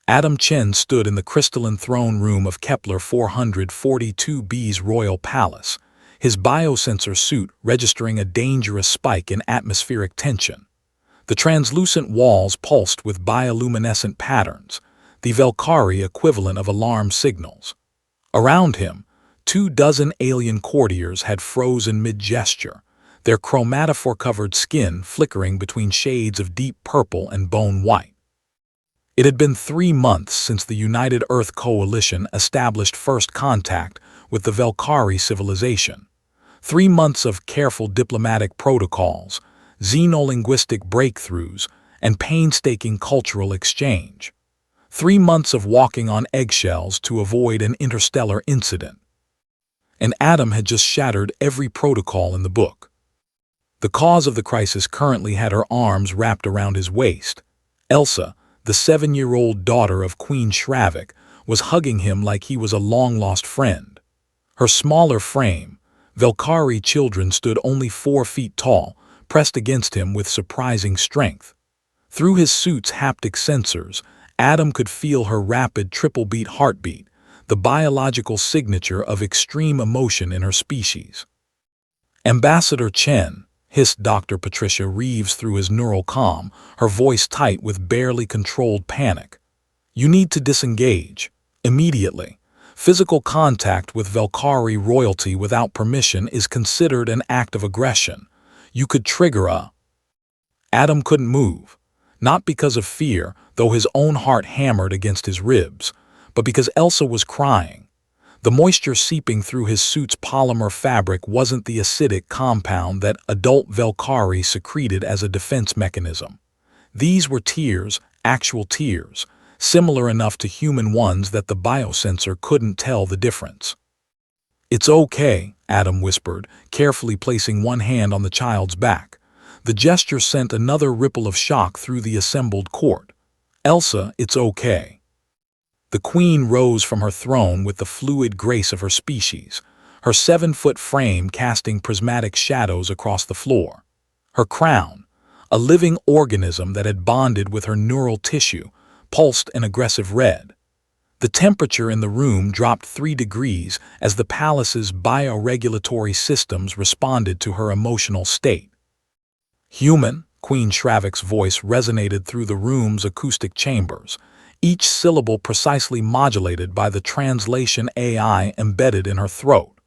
Adam Chen stood in the crystalline throne room of Kepler 442b's royal palace, his biosensor suit registering a dangerous spike in atmospheric tension. The translucent walls pulsed with bioluminescent patterns, the Velkari equivalent of alarm signals. Around him, 24 alien courtiers had frozen mid-gesture, their chromatophore-covered skin flickering between shades of deep purple and bone white. It had been 3 months since the United Earth Coalition established first contact with the Velkari civilization. 3 months of careful diplomatic protocols, xenolinguistic breakthroughs, and painstaking cultural exchange. 3 months of walking on eggshells to avoid an interstellar incident. And Adam had just shattered every protocol in the book. The cause of the crisis currently had her arms wrapped around his waist. Elsa, the 7-year-old daughter of Queen Shravik, was hugging him like he was a long-lost friend. Her smaller frame, Velkari children stood only 4 feet tall, pressed against him with surprising strength. Through his suit's haptic sensors, Adam could feel her rapid triple-beat heartbeat, the biological signature of extreme emotion in her species. "Ambassador Chen," hissed Dr. Patricia Reeves through his neural comm, her voice tight with barely controlled panic. "You need to disengage. Immediately. Physical contact with Velkari royalty without permission is considered an act of aggression. You could trigger a—" Adam couldn't move, not because of fear, though his own heart hammered against his ribs, but because Elsa was crying. The moisture seeping through his suit's polymer fabric wasn't the acidic compound that adult Velkari secreted as a defense mechanism. These were tears, actual tears, similar enough to human ones that the biosensor couldn't tell the difference. "It's okay," Adam whispered, carefully placing one hand on the child's back. The gesture sent another ripple of shock through the assembled court. "Elsa, it's okay." The queen rose from her throne with the fluid grace of her species, her 7-foot frame casting prismatic shadows across the floor. Her crown, a living organism that had bonded with her neural tissue, pulsed an aggressive red. The temperature in the room dropped 3 degrees as the palace's bioregulatory systems responded to her emotional state. "Human," Queen Shravik's voice resonated through the room's acoustic chambers, each syllable precisely modulated by the translation AI embedded in her throat.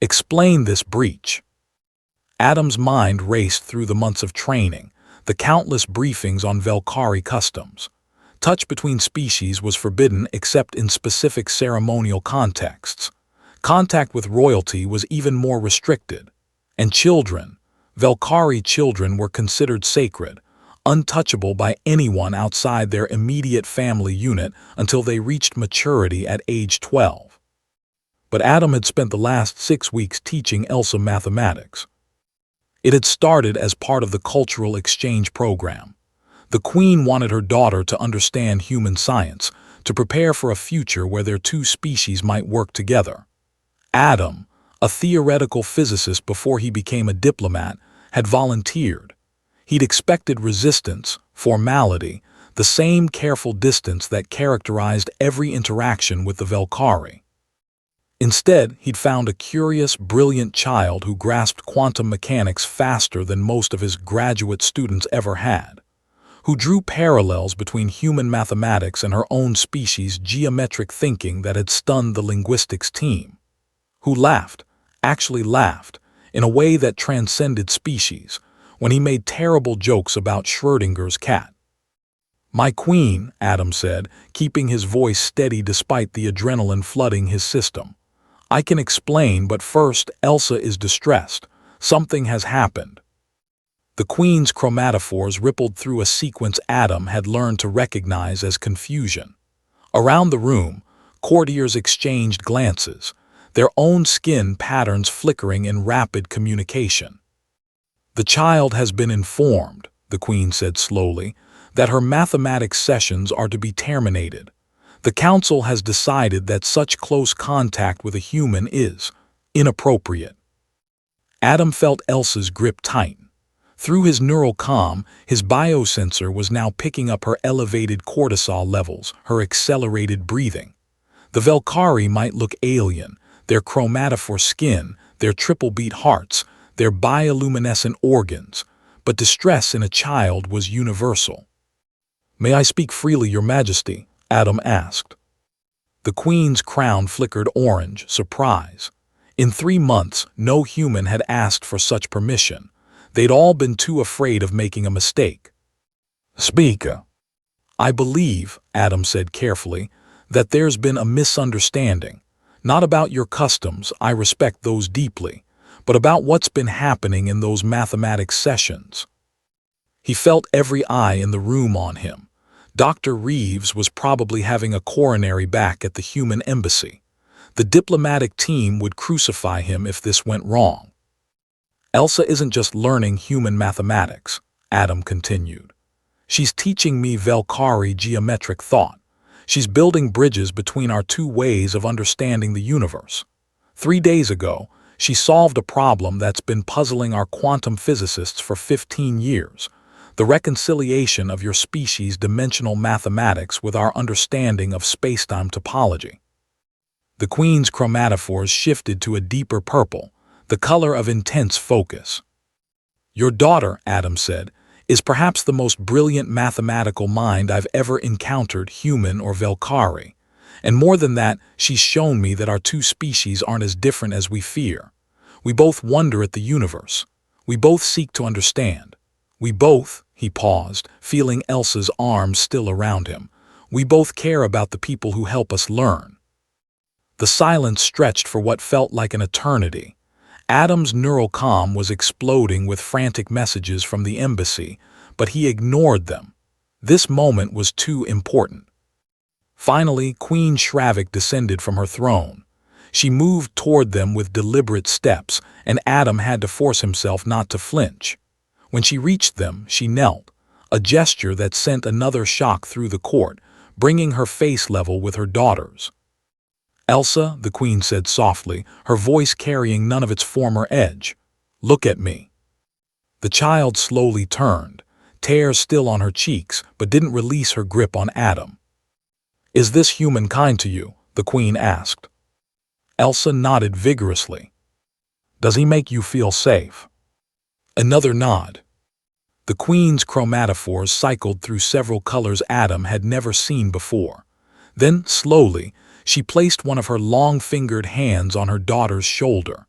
"Explain this breach." Adam's mind raced through the months of training, the countless briefings on Velkari customs. Touch between species was forbidden except in specific ceremonial contexts. Contact with royalty was even more restricted. And children, Velkari children, were considered sacred, untouchable by anyone outside their immediate family unit until they reached maturity at age 12. But Adam had spent the last 6 weeks teaching Elsa mathematics. It had started as part of the cultural exchange program. The queen wanted her daughter to understand human science, to prepare for a future where their 2 species might work together. Adam, a theoretical physicist before he became a diplomat, had volunteered. He'd expected resistance, formality, the same careful distance that characterized every interaction with the Velkari. Instead, he'd found a curious, brilliant child who grasped quantum mechanics faster than most of his graduate students ever had, who drew parallels between human mathematics and her own species' geometric thinking that had stunned the linguistics team, who laughed, actually laughed, in a way that transcended species, when he made terrible jokes about Schrödinger's cat. "My queen," Adam said, keeping his voice steady despite the adrenaline flooding his system. "I can explain, but first, Elsa is distressed. Something has happened." The queen's chromatophores rippled through a sequence Adam had learned to recognize as confusion. Around the room, courtiers exchanged glances, their own skin patterns flickering in rapid communication. "The child has been informed," the queen said slowly, "that her mathematics sessions are to be terminated. The council has decided that such close contact with a human is inappropriate." Adam felt Elsa's grip tighten. Through his neural comm, his biosensor was now picking up her elevated cortisol levels, her accelerated breathing. The Velkari might look alien, their chromatophore skin, their triple-beat hearts, their bioluminescent organs, but distress in a child was universal. "May I speak freely, Your Majesty?" Adam asked. The Queen's crown flickered orange, surprise. In 3 months, no human had asked for such permission. They'd all been too afraid of making a mistake. "Speak." "I believe," Adam said carefully, "that there's been a misunderstanding. Not about your customs, I respect those deeply, but about what's been happening in those mathematics sessions." He felt every eye in the room on him. Dr. Reeves was probably having a coronary back at the human embassy. The diplomatic team would crucify him if this went wrong. "Elsa isn't just learning human mathematics," Adam continued. "She's teaching me Velkari geometric thought. She's building bridges between our two ways of understanding the universe. 3 days ago, she solved a problem that's been puzzling our quantum physicists for 15 years. The reconciliation of your species' dimensional mathematics with our understanding of spacetime topology." The Queen's chromatophores shifted to a deeper purple, the color of intense focus. "Your daughter," Adam said, "is perhaps the most brilliant mathematical mind I've ever encountered, human or Velkari. And more than that, she's shown me that our two species aren't as different as we fear. We both wonder at the universe. We both seek to understand. We both," he paused, feeling Elsa's arms still around him, "we both care about the people who help us learn." The silence stretched for what felt like an eternity. Adam's neural comm was exploding with frantic messages from the embassy, but he ignored them. This moment was too important. Finally, Queen Shravik descended from her throne. She moved toward them with deliberate steps, and Adam had to force himself not to flinch. When she reached them, she knelt, a gesture that sent another shock through the court, bringing her face level with her daughter's. "Elsa," the Queen said softly, her voice carrying none of its former edge, "look at me." The child slowly turned, tears still on her cheeks, but didn't release her grip on Adam. "Is this humankind to you?" the Queen asked. Elsa nodded vigorously. "Does he make you feel safe?" Another nod. The Queen's chromatophores cycled through several colors Adam had never seen before. Then, slowly, she placed one of her long-fingered hands on her daughter's shoulder.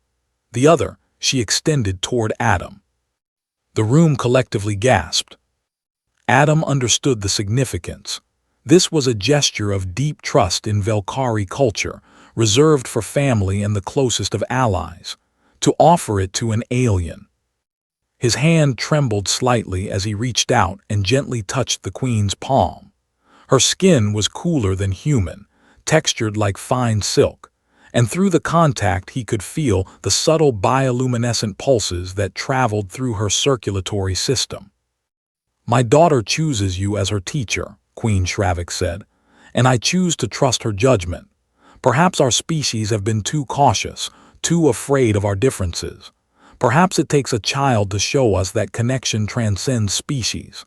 The other, she extended toward Adam. The room collectively gasped. Adam understood the significance. This was a gesture of deep trust in Velkari culture, reserved for family and the closest of allies. To offer it to an alien. His hand trembled slightly as he reached out and gently touched the Queen's palm. Her skin was cooler than human, textured like fine silk, and through the contact he could feel the subtle bioluminescent pulses that traveled through her circulatory system. "My daughter chooses you as her teacher," Queen Shravik said, "and I choose to trust her judgment. Perhaps our species have been too cautious, too afraid of our differences. Perhaps it takes a child to show us that connection transcends species."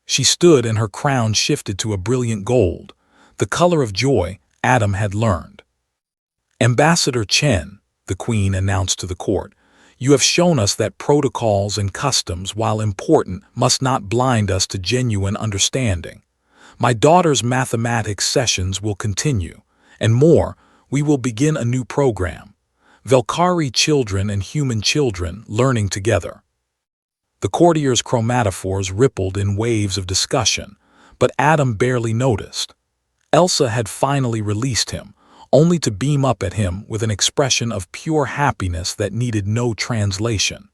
She stood and her crown shifted to a brilliant gold, the color of joy Adam had learned. "Ambassador Chen," the Queen announced to the court, "you have shown us that protocols and customs, while important, must not blind us to genuine understanding. My daughter's mathematics sessions will continue, and more, we will begin a new program. Velkari children and human children learning together." The courtier's chromatophores rippled in waves of discussion, but Adam barely noticed. Elsa had finally released him, only to beam up at him with an expression of pure happiness that needed no translation.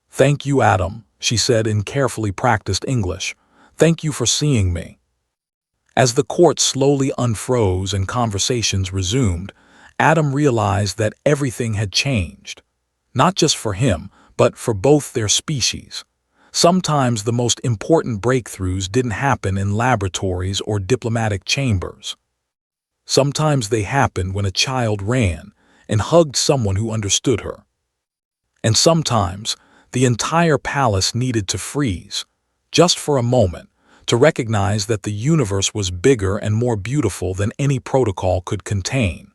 "Thank you, Adam," she said in carefully practiced English. "Thank you for seeing me." As the court slowly unfroze and conversations resumed, Adam realized that everything had changed. Not just for him, but for both their species. Sometimes the most important breakthroughs didn't happen in laboratories or diplomatic chambers. Sometimes they happened when a child ran and hugged someone who understood her. And sometimes The entire palace needed to freeze, just for a moment, to recognize that the universe was bigger and more beautiful than any protocol could contain.